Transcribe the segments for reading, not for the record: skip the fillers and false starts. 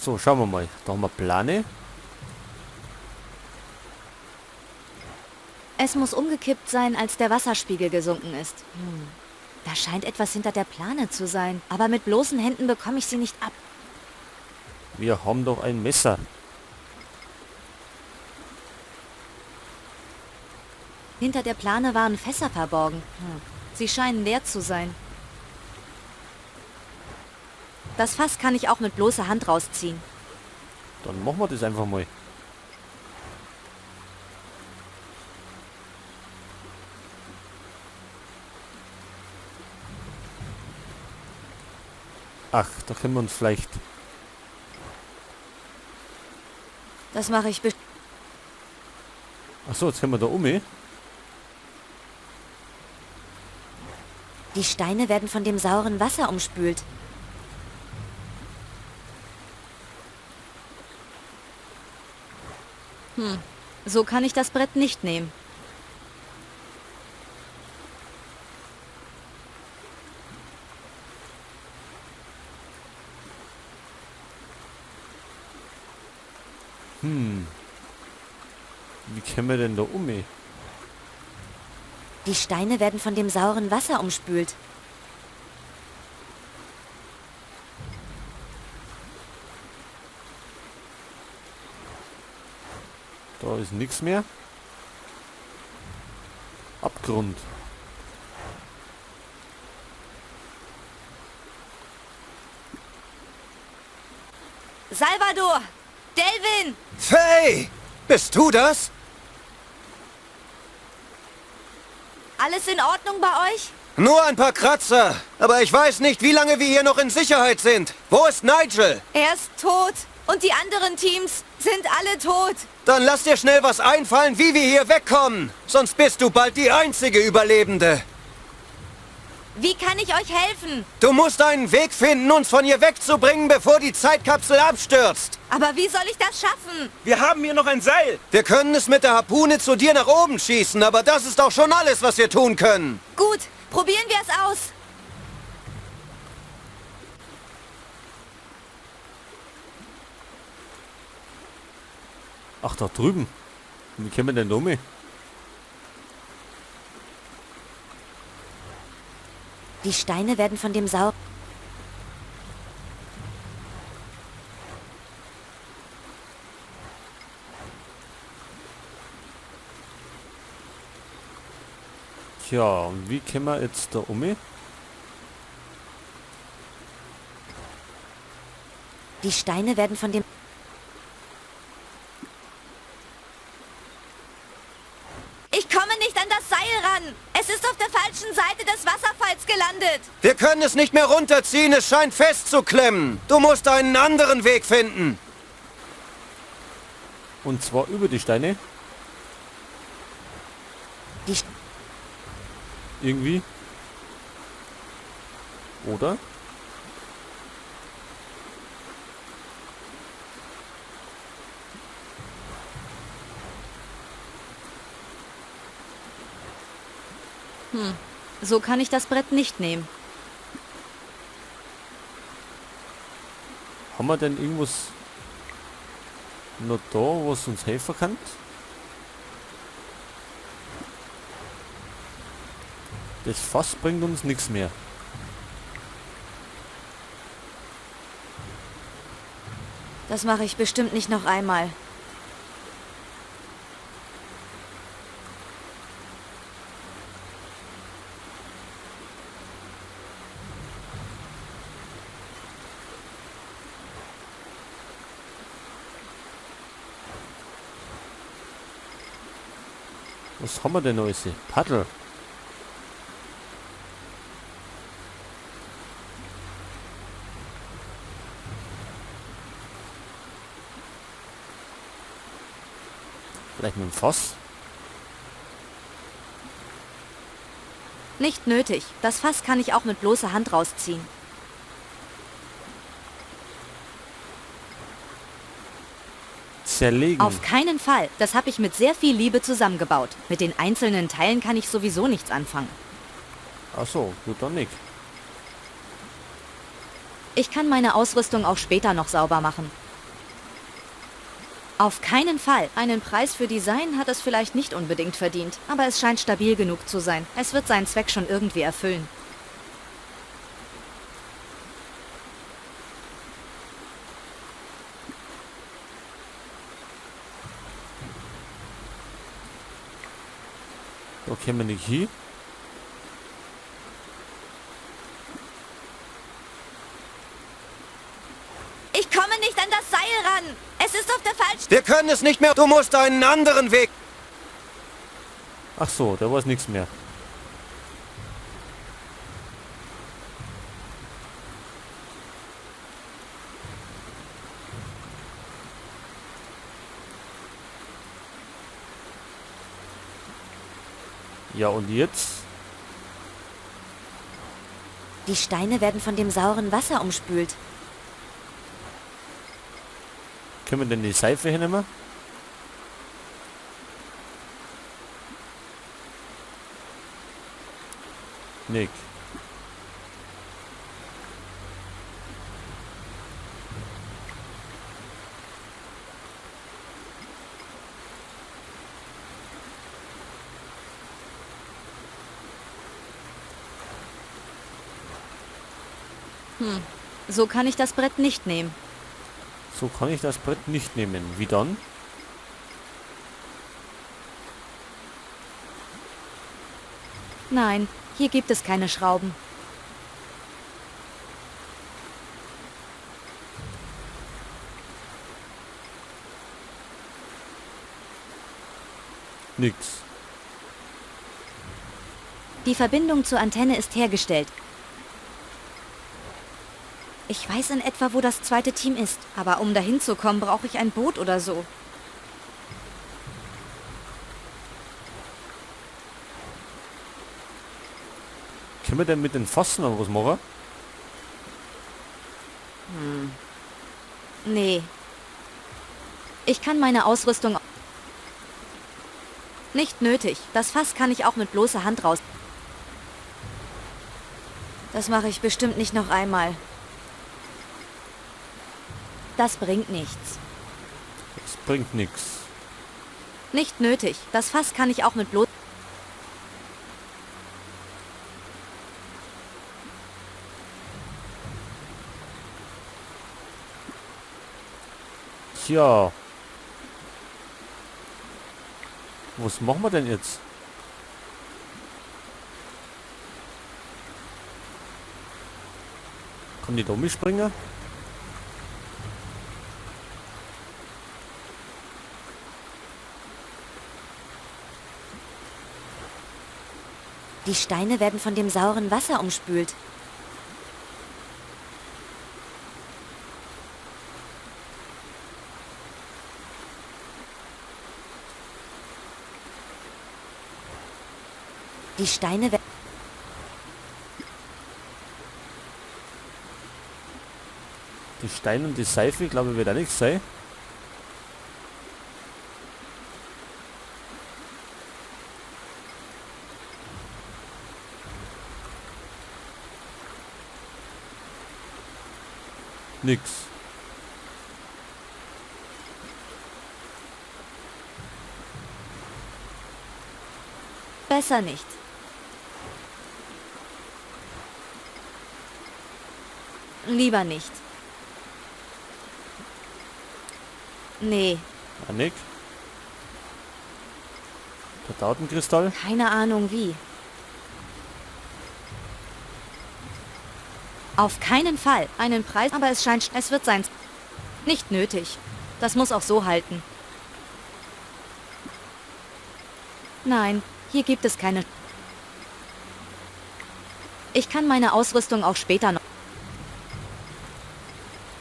So, schauen wir mal. Da haben wir Plane. Es muss umgekippt sein, als der Wasserspiegel gesunken ist. Da scheint etwas hinter der Plane zu sein. Aber mit bloßen Händen bekomme ich sie nicht ab. Wir haben doch ein Messer. Hinter der Plane waren Fässer verborgen. Sie scheinen leer zu sein. Das Fass kann ich auch mit bloßer Hand rausziehen. Dann machen wir das einfach mal. Ach, da können wir uns vielleicht... Das mache ich bestimmt. Ach so, jetzt können wir da um. Die Steine werden von dem sauren Wasser umspült. So kann ich das Brett nicht nehmen. Wie können wir denn da um? Die Steine werden von dem sauren Wasser umspült. Da ist nichts mehr. Abgrund. Salvador! Delvin! Faye! Bist du das? Alles in Ordnung bei euch? Nur ein paar Kratzer. Aber ich weiß nicht, wie lange wir hier noch in Sicherheit sind. Wo ist Nigel? Er ist tot. Und die anderen Teams sind alle tot. Dann lass dir schnell was einfallen, wie wir hier wegkommen. Sonst bist du bald die einzige Überlebende. Wie kann ich euch helfen? Du musst einen Weg finden, uns von hier wegzubringen, bevor die Zeitkapsel abstürzt. Aber wie soll ich das schaffen? Wir haben hier noch ein Seil. Wir können es mit der Harpune zu dir nach oben schießen, aber das ist auch schon alles, was wir tun können. Gut, probieren wir es aus. Ach, da drüben. Wie können wir denn da um? Die Steine werden von dem Sau... Tja, und wie können wir jetzt da um? Die Steine werden von dem... Ich komme nicht an das Seil ran. Es ist auf der falschen Seite des Wasserfalls gelandet. Wir können es nicht mehr runterziehen, es scheint festzuklemmen. Du musst einen anderen Weg finden. Und zwar über die Steine. Die... Irgendwie. Oder? So kann ich das Brett nicht nehmen. Haben wir denn irgendwas noch da, was uns helfen kann? Das Fass bringt uns nichts mehr. Das mache ich bestimmt nicht noch einmal. Was haben wir denn alles? Paddel. Vielleicht mit dem Fass? Nicht nötig. Das Fass kann ich auch mit bloßer Hand rausziehen. Zerlegen. Auf keinen Fall. Das habe ich mit sehr viel Liebe zusammengebaut. Mit den einzelnen Teilen kann ich sowieso nichts anfangen. Ach so, gut, dann nicht. Ich kann meine Ausrüstung auch später noch sauber machen. Auf keinen Fall. Einen Preis für Design hat es vielleicht nicht unbedingt verdient, aber es scheint stabil genug zu sein. Es wird seinen Zweck schon irgendwie erfüllen. Da können wir nicht hin. Ich komme nicht an das Seil ran. Es ist auf der falschen... Wir können es nicht mehr. Du musst einen anderen Weg. Ach so, da war es nichts mehr. Ja, und jetzt? Die Steine werden von dem sauren Wasser umspült. Können wir denn die Seife hinnehmen? Nick. So kann ich das Brett nicht nehmen. So kann ich das Brett nicht nehmen. Wie dann? Nein, hier gibt es keine Schrauben. Nix. Die Verbindung zur Antenne ist hergestellt. Ich weiß in etwa, wo das zweite Team ist, aber um dahin zu kommen, brauche ich ein Boot oder so. Können wir denn mit den Pfosten noch was machen? Nee. Ich kann meine Ausrüstung... Nicht nötig. Das Fass kann ich auch mit bloßer Hand raus... Das mache ich bestimmt nicht noch einmal. Das bringt nichts. Das bringt nichts. Nicht nötig. Das Fass kann ich auch mit bloß... Tja. Was machen wir denn jetzt? Kann die da mitspringen? Die Steine werden von dem sauren Wasser umspült. Die Steine werden... Die Steine und die Seife, glaube ich, wird auch nichts sein. Nix. Besser nicht. Lieber nicht. Nee, Ah, Nick. Der Datenkristall. keine Ahnung wie. Auf keinen Fall. Einen Preis, aber es scheint, es wird sein. Nicht nötig. Das muss auch so halten. Nein, hier gibt es keine... Ich kann meine Ausrüstung auch später noch...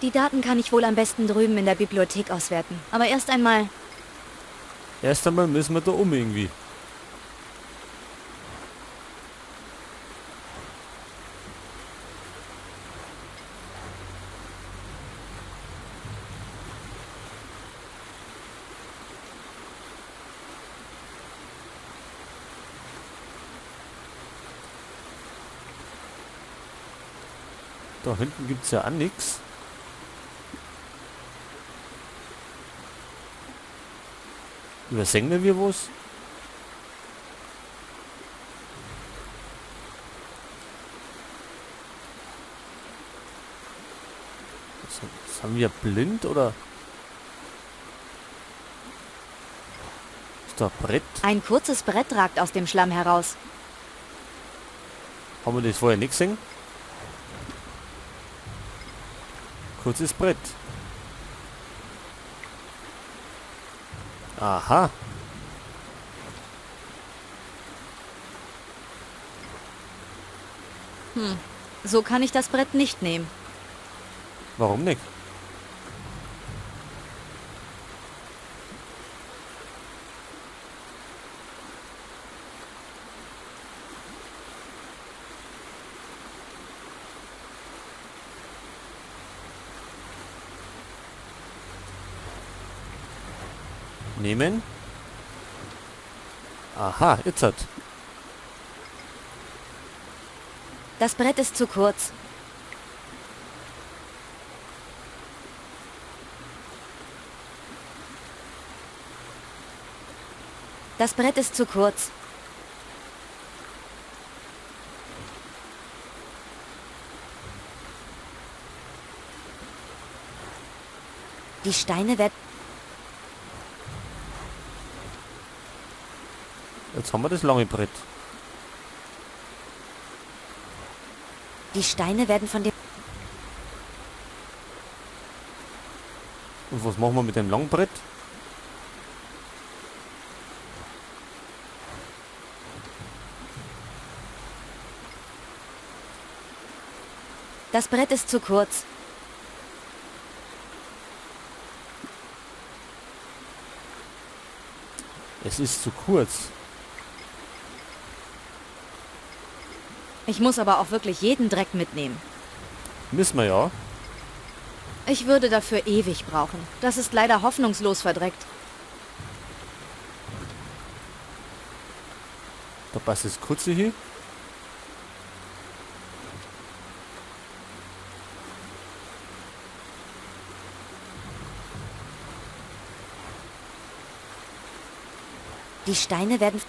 Die Daten kann ich wohl am besten drüben in der Bibliothek auswerten. Aber erst einmal... Erst einmal müssen wir da irgendwie. Da hinten gibt es ja auch nichts. Übersehen wir was? Sind wir blind oder? Ist da ein Brett? Ein kurzes Brett ragt aus dem Schlamm heraus. Haben wir das vorher nicht gesehen? Kurzes Brett. Aha. So kann ich das Brett nicht nehmen. Warum nicht? Nehmen. Aha, jetzt hat. Das Brett ist zu kurz. Das Brett ist zu kurz. Die Steine werden... Jetzt haben wir das lange Brett. Die Steine werden von dem... Und was machen wir mit dem langen Brett? Das Brett ist zu kurz. Es ist zu kurz. Ich muss aber auch wirklich jeden Dreck mitnehmen. Müssen wir ja. Ich würde dafür ewig brauchen. Das ist leider hoffnungslos verdreckt. Da passt das kurze hier. Die Steine werden...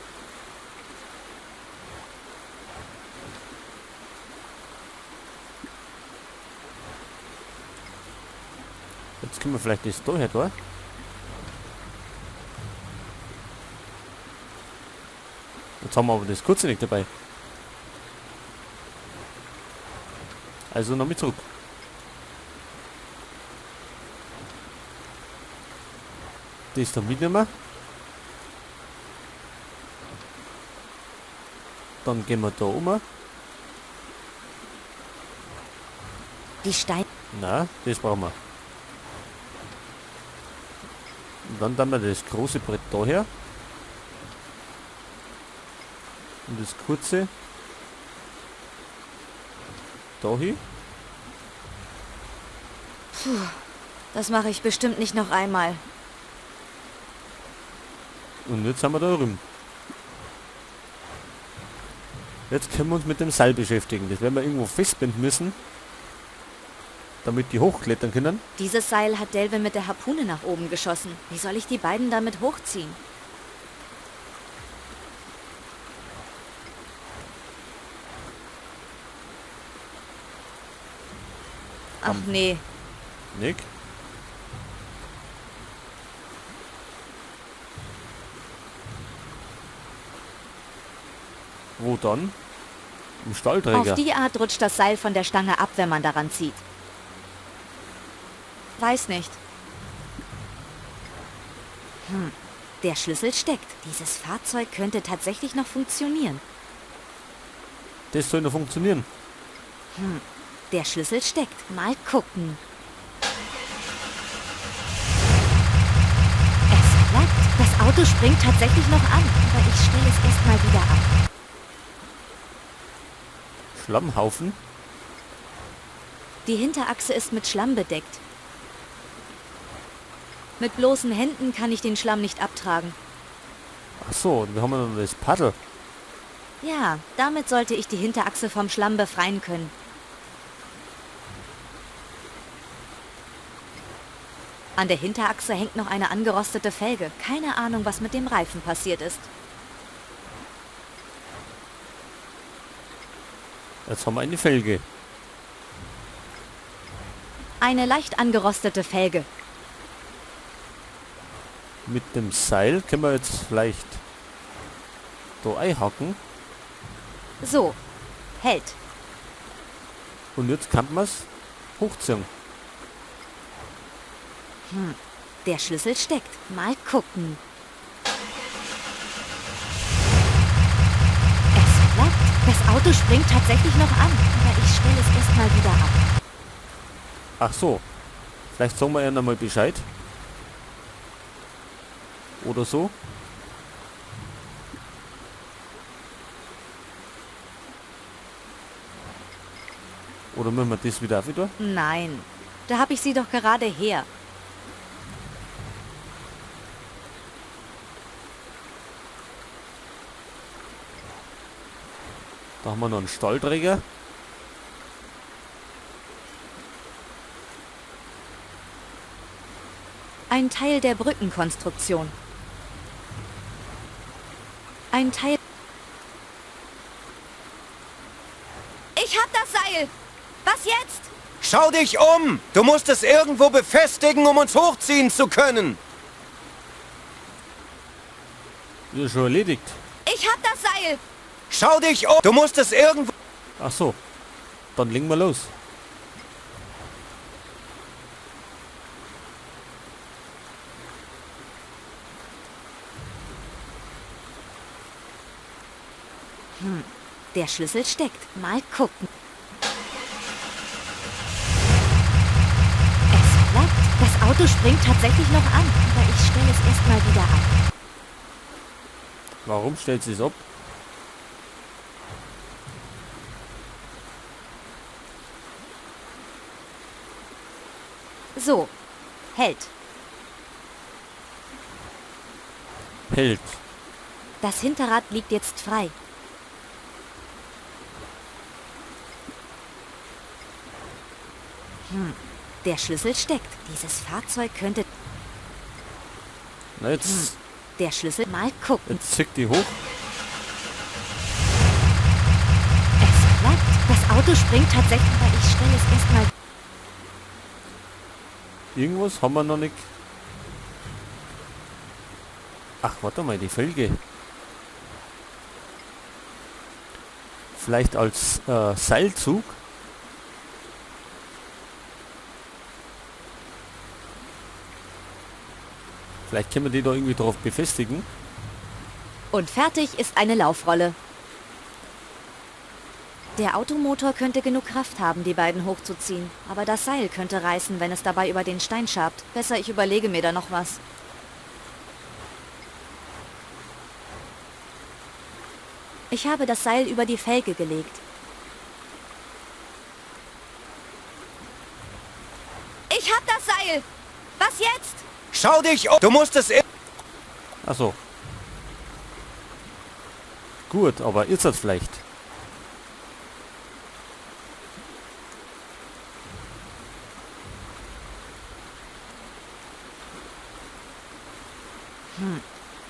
Jetzt können wir vielleicht das da her, da. Jetzt haben wir aber das kurze nicht dabei. Also noch mit zurück. Das da mitnehmen wir. Dann gehen wir da um. Die Steine... Na, das brauchen wir. Und dann tun wir das große Brett daher. Und das kurze dahin. Das mache ich bestimmt nicht noch einmal. Und jetzt sind wir da drüben. Jetzt können wir uns mit dem Seil beschäftigen. Das werden wir irgendwo festbinden müssen, damit die hochklettern können. Dieses Seil hat Delvin mit der Harpune nach oben geschossen. Wie soll ich die beiden damit hochziehen? Ach nee, Nick? Wo dann? Im Stahlträger. auf die Art rutscht das Seil von der Stange ab, wenn man daran zieht. Weiß nicht. Der Schlüssel steckt. Dieses Fahrzeug könnte tatsächlich noch funktionieren. Das soll noch funktionieren. Der Schlüssel steckt. Mal gucken. Es klappt. Das Auto springt tatsächlich noch an, aber ich stelle es erstmal wieder ab. Schlammhaufen. Die Hinterachse ist mit Schlamm bedeckt. Mit bloßen Händen kann ich den Schlamm nicht abtragen. Ach so, wir haben ja noch das Paddel. Ja, damit sollte ich die Hinterachse vom Schlamm befreien können. An der Hinterachse hängt noch eine angerostete Felge. Keine Ahnung, was mit dem Reifen passiert ist. Jetzt haben wir eine Felge. Eine leicht angerostete Felge. Mit dem Seil können wir jetzt vielleicht da einhaken. So, hält. Und jetzt kann man es hochziehen. Der Schlüssel steckt. Mal gucken. Es klappt. Das Auto springt tatsächlich noch an, aber ich stelle es erstmal wieder ab. Ach so. Vielleicht sagen wir ja nochmal Bescheid. Oder so. Oder müssen wir das wieder wieder? Nein, da habe ich sie doch gerade her. Da haben wir noch einen Stahlträger. Ein Teil der Brückenkonstruktion. Ein Teil... Ich hab das Seil! Was jetzt? Schau dich um! Du musst es irgendwo befestigen, um uns hochziehen zu können. Das ist schon erledigt. Ich hab das Seil! Schau dich um! Du musst es irgendwo... Ach so. Dann legen wir los. Der Schlüssel steckt. Mal gucken. Es klappt. Das Auto springt tatsächlich noch an, aber ich stelle es erstmal wieder ab. Warum stellt sie es ab? So, hält. Hält. Das Hinterrad liegt jetzt frei. Der Schlüssel steckt. Dieses Fahrzeug könnte... Na jetzt, Der Schlüssel... Mal gucken. jetzt zieht die hoch. Es klappt. Das Auto springt tatsächlich, aber ich stelle es erstmal... Irgendwas haben wir noch nicht. Ach, warte mal, die Felge. Vielleicht als Seilzug. Vielleicht können wir die da irgendwie drauf befestigen. Und fertig ist eine Laufrolle. Der Automotor könnte genug Kraft haben, die beiden hochzuziehen. Aber das Seil könnte reißen, wenn es dabei über den Stein schabt. Besser, ich überlege mir da noch was. Ich habe das Seil über die Felge gelegt. Ich hab das Seil! Was jetzt? Schau dich um! Du musst es... Ach so. Gut, aber ist das vielleicht?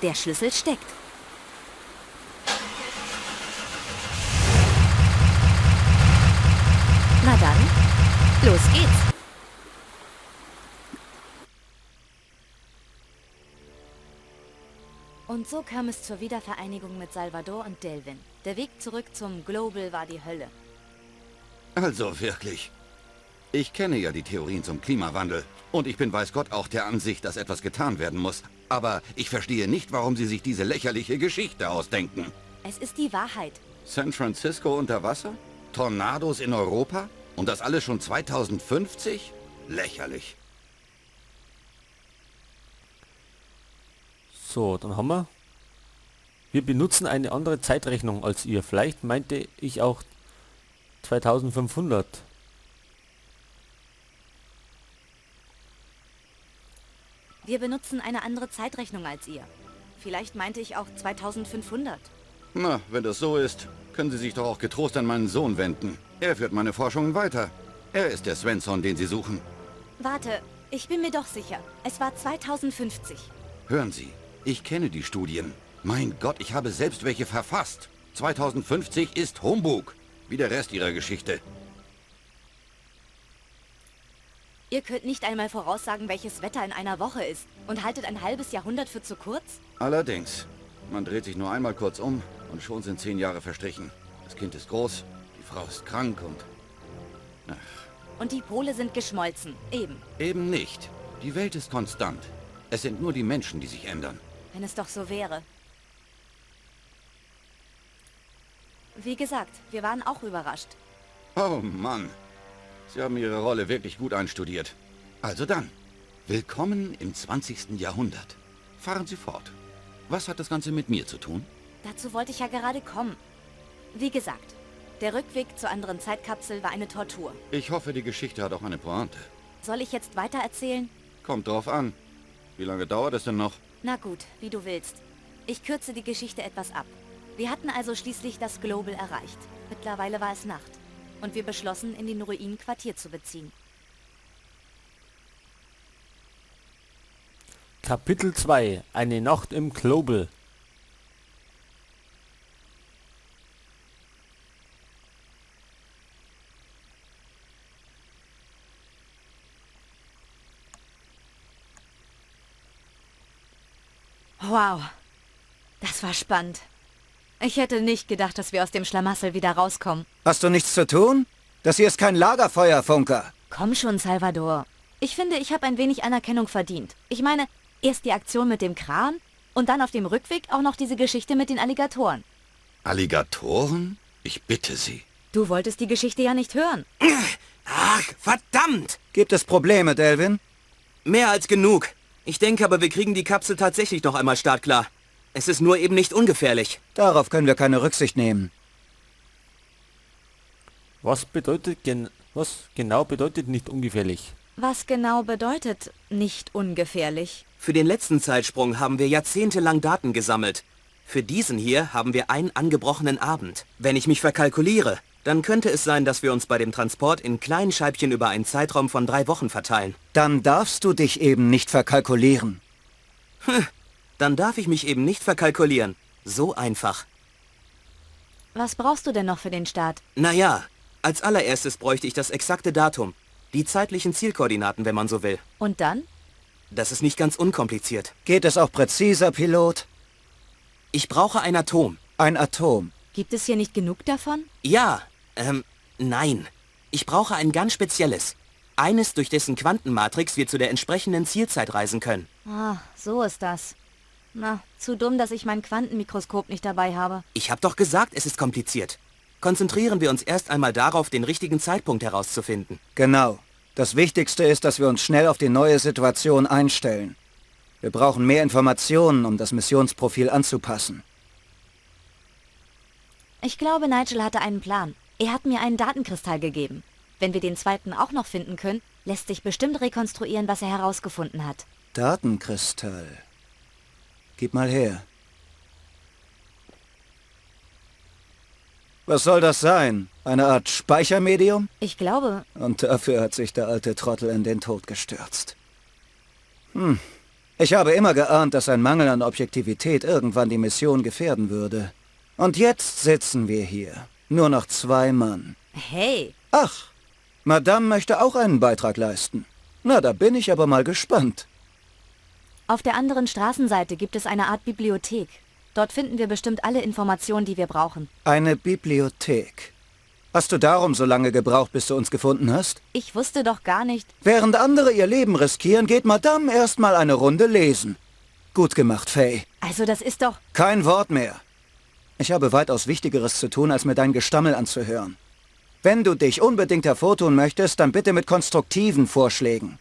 Der Schlüssel steckt. Na dann, los geht's. Und so kam es zur Wiedervereinigung mit Salvador und Delvin. Der Weg zurück zum Global war die Hölle. Also wirklich. Ich kenne ja die Theorien zum Klimawandel. Und ich bin weiß Gott auch der Ansicht, dass etwas getan werden muss. Aber ich verstehe nicht, warum Sie sich diese lächerliche Geschichte ausdenken. Es ist die Wahrheit. San Francisco unter Wasser? Tornados in Europa? Und das alles schon 2050? Lächerlich. So, dann haben wir. Wir benutzen eine andere Zeitrechnung als ihr. Vielleicht meinte ich auch 2500. Wir benutzen eine andere Zeitrechnung als ihr. Vielleicht meinte ich auch 2500. Na, wenn das so ist, können Sie sich doch auch getrost an meinen Sohn wenden. Er führt meine Forschungen weiter. Er ist der Svensson, den Sie suchen. Warte, Ich bin mir doch sicher. Es war 2050. Hören Sie, ich kenne die Studien. Mein Gott, ich habe selbst welche verfasst. 2050 ist Humbug. Wie der Rest Ihrer Geschichte. Ihr könnt nicht einmal voraussagen, welches Wetter in einer Woche ist. Und haltet ein halbes Jahrhundert für zu kurz? Allerdings. Man dreht sich nur einmal kurz um und schon sind 10 Jahre verstrichen. Das Kind ist groß, die Frau ist krank und... Und die Pole sind geschmolzen. Eben. Eben nicht. Die Welt ist konstant. Es sind nur die Menschen, die sich ändern. Wenn es doch so wäre. Wie gesagt, wir waren auch überrascht. Oh Mann. Sie haben Ihre Rolle wirklich gut einstudiert. Also dann, willkommen im 20. Jahrhundert. Fahren Sie fort. Was hat das Ganze mit mir zu tun? Dazu wollte ich ja gerade kommen. Wie gesagt, der Rückweg zur anderen Zeitkapsel war eine Tortur. Ich hoffe, die Geschichte hat auch eine Pointe. Soll ich jetzt weiter erzählen? Kommt drauf an. Wie lange dauert es denn noch? Na gut, wie du willst. Ich kürze die Geschichte etwas ab. Wir hatten also schließlich das Global erreicht. Mittlerweile war es Nacht. Und wir beschlossen, in den Ruinen Quartier zu beziehen. Kapitel 2. Eine Nacht im Global. Wow, das war spannend. Ich hätte nicht gedacht, dass wir aus dem Schlamassel wieder rauskommen. Hast du nichts zu tun? Das hier ist kein Lagerfeuer, Funker. Komm schon, Salvador. Ich finde, ich habe ein wenig Anerkennung verdient. Ich meine, erst die Aktion mit dem Kran und dann auf dem Rückweg auch noch diese Geschichte mit den Alligatoren. Alligatoren? Ich bitte Sie. Du wolltest die Geschichte ja nicht hören. Ach, verdammt! Gibt es Probleme, Delvin? Mehr als genug. Ich denke aber, wir kriegen die Kapsel tatsächlich noch einmal startklar. Es ist nur eben nicht ungefährlich. Darauf können wir keine Rücksicht nehmen. Was genau bedeutet nicht ungefährlich? Was genau bedeutet nicht ungefährlich? Für den letzten Zeitsprung haben wir jahrzehntelang Daten gesammelt. Für diesen hier haben wir einen angebrochenen Abend. Wenn ich mich verkalkuliere, dann könnte es sein, dass wir uns bei dem Transport in kleinen Scheibchen über einen Zeitraum von 3 Wochen verteilen. Dann darfst du dich eben nicht verkalkulieren. Dann darf ich mich eben nicht verkalkulieren. So einfach. Was brauchst du denn noch für den Start? Naja, als allererstes bräuchte ich das exakte Datum. Die zeitlichen Zielkoordinaten, wenn man so will. Und dann? Das ist nicht ganz unkompliziert. Geht es auch präziser, Pilot? Ich brauche ein Atom. Ein Atom. Gibt es hier nicht genug davon? Ja, nein. Ich brauche ein ganz spezielles. Eines, durch dessen Quantenmatrix wir zu der entsprechenden Zielzeit reisen können. Ah, so ist das. Na, zu dumm, dass ich mein Quantenmikroskop nicht dabei habe. Ich habe doch gesagt, es ist kompliziert. Konzentrieren wir uns erst einmal darauf, den richtigen Zeitpunkt herauszufinden. Genau. Das Wichtigste ist, dass wir uns schnell auf die neue Situation einstellen. Wir brauchen mehr Informationen, um das Missionsprofil anzupassen. Ich glaube, Nigel hatte einen Plan. Er hat mir einen Datenkristall gegeben. Wenn wir den zweiten auch noch finden können, lässt sich bestimmt rekonstruieren, was er herausgefunden hat. Datenkristall. Gib mal her. Was soll das sein? Eine Art Speichermedium? Ich glaube... Und dafür hat sich der alte Trottel in den Tod gestürzt. Ich habe immer geahnt, dass ein Mangel an Objektivität irgendwann die Mission gefährden würde. Und jetzt sitzen wir hier. Nur noch 2 Mann. Hey, Ach, Madame möchte auch einen Beitrag leisten. Na, da bin ich aber mal gespannt. auf der anderen Straßenseite gibt es eine Art Bibliothek. Dort finden wir bestimmt alle Informationen, die wir brauchen. Eine Bibliothek. Hast du darum so lange gebraucht, bis du uns gefunden hast? Ich wusste doch gar nicht... Während andere ihr Leben riskieren, geht Madame erstmal eine Runde lesen. Gut gemacht, Faye. Also das ist doch... Kein Wort mehr. Ich habe weitaus Wichtigeres zu tun, als mir dein Gestammel anzuhören. Wenn du dich unbedingt hervortun möchtest, dann bitte mit konstruktiven Vorschlägen.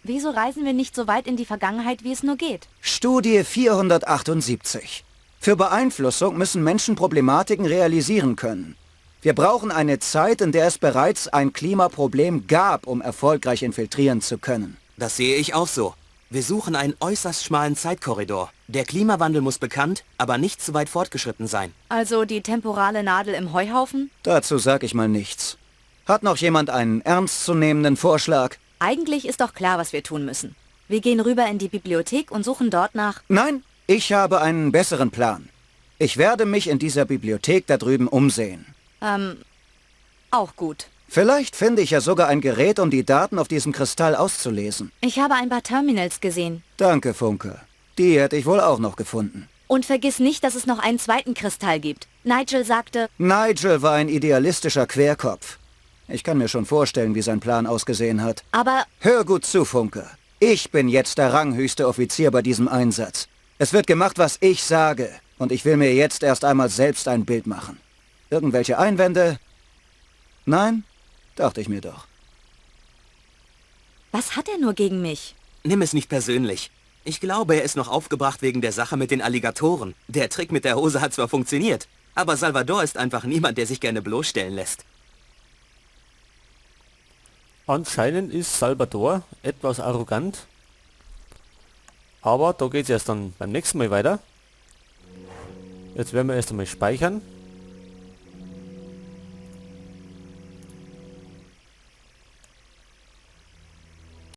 Wieso reisen wir nicht so weit in die Vergangenheit, wie es nur geht? Studie 478. Für Beeinflussung müssen Menschen Problematiken realisieren können. Wir brauchen eine Zeit, in der es bereits ein Klimaproblem gab, um erfolgreich infiltrieren zu können. Das sehe ich auch so. Wir suchen einen äußerst schmalen Zeitkorridor. Der Klimawandel muss bekannt, aber nicht zu weit fortgeschritten sein. Also die temporale Nadel im Heuhaufen? Dazu sag ich mal nichts. Hat noch jemand einen ernstzunehmenden Vorschlag? Eigentlich ist doch klar, was wir tun müssen. Wir gehen rüber in die Bibliothek und suchen dort nach... Nein, ich habe einen besseren Plan. Ich werde mich in dieser Bibliothek da drüben umsehen. Auch gut. Vielleicht finde ich ja sogar ein Gerät, um die Daten auf diesem Kristall auszulesen. Ich habe ein paar Terminals gesehen. Danke, Funke. Die hätte ich wohl auch noch gefunden. Und vergiss nicht, dass es noch einen zweiten Kristall gibt. Nigel sagte... Nigel war ein idealistischer Querkopf. Ich kann mir schon vorstellen, wie sein Plan ausgesehen hat. Aber... Hör gut zu, Funke. Ich bin jetzt der ranghöchste Offizier bei diesem Einsatz. Es wird gemacht, was ich sage. Und ich will mir jetzt erst einmal selbst ein Bild machen. Irgendwelche Einwände? Nein? Dachte ich mir doch. Was hat er nur gegen mich? Nimm es nicht persönlich. Ich glaube, er ist noch aufgebracht wegen der Sache mit den Alligatoren. Der Trick mit der Hose hat zwar funktioniert, aber Salvador ist einfach niemand, der sich gerne bloßstellen lässt. Anscheinend ist Salvador etwas arrogant. Aber da geht es erst dann beim nächsten Mal weiter. Jetzt werden wir erst einmal speichern.